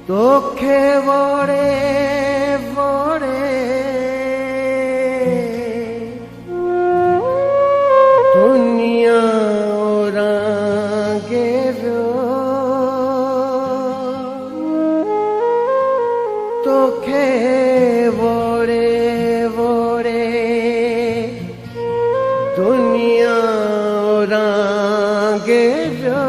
तोखे वोड़े वोड़े दुनिया ओरांगे व्यो तोखे वोड़े वोड़े दुनिया ओरांगे व्यो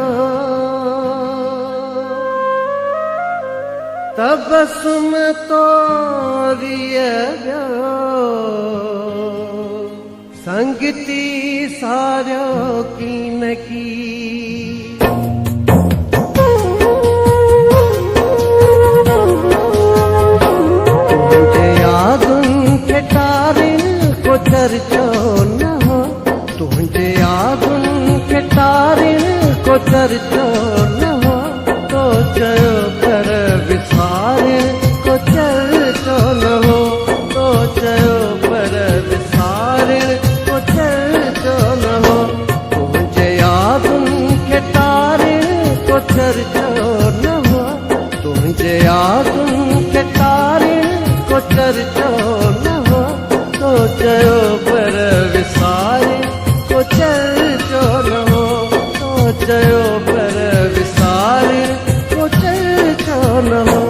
तबसुम तोरियो संगती सारो की न की तुझे आगुन के तारिन को चर्चो न हो तुझे आगुन के तारिन को चर्चो न हो तो चयो पर विसारे को चर्चो न हो तो चयो पर विसारे को चर्चो न हो तुझे आगुन के तारे को चर्चो न हो तुझे आगुन के तारे को चर्चो न हो तो चयो पर विसारे को चर्चो न हो तो चयो पर विसारे को चर्चो न हो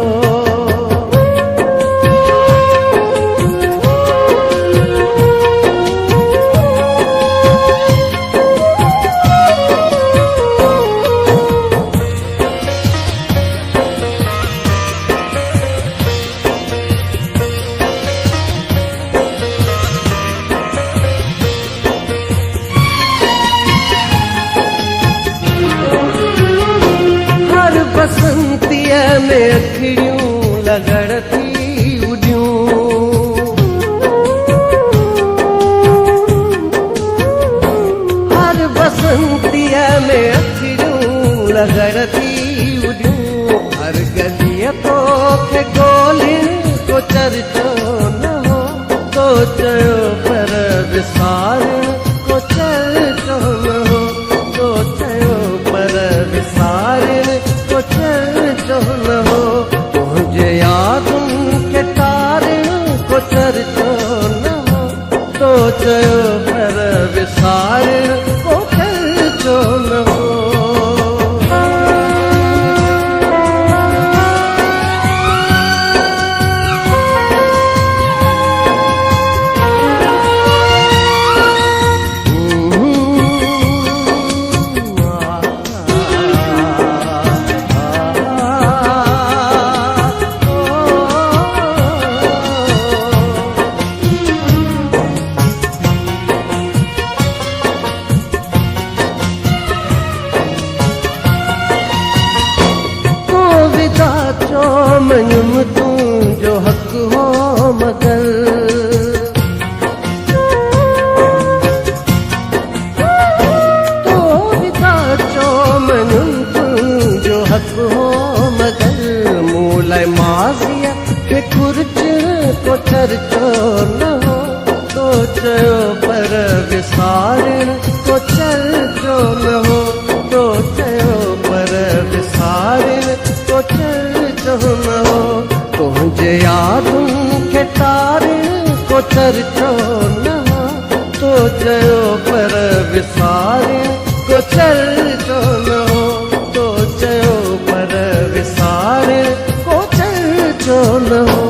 बसंतिया में अखियूं लगड़ती उड़ियूं हर बसंतिया में अखियूं लगड़ती उड़ियूं हर गलिया तो के गोली को चर्चो न हो तो चयो पर विसारे को चर्चो न हो तो चयो पर विसारे को चर्चो न हो तुझे आगुन के तारे को चर्चो न हो तो चयो पर विसारे को चर्चो न हो मनुम तू जो हक हो मगर तो विदा चो मनुम तू जो हक हो मगर मूल माजिया के कुर्च को चर्चो न हो तो चयो पर विसारे को चर्चो न हो तो चयो पर विसारे को चर्चो न हो तुझे आगुन के तारे को चर्चो न हो तो चयो पर विसारे को चर्चो न हो तो चयो पर विसारे को चर्चो न हो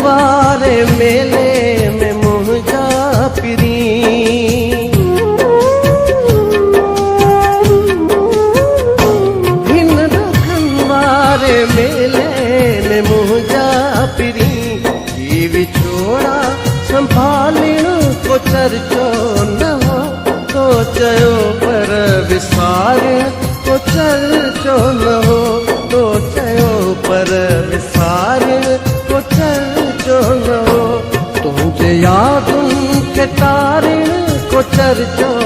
वारे मेले में मुझा पिरी इन दुखवारे मेले में मुझा पिरी ये बिछोड़ा संभालने को चर्चो न हो तो चयो पर विसारे को चर्चो न हो तो चयो पर विसारे को चर्चो लिखे तारिण को चर्चो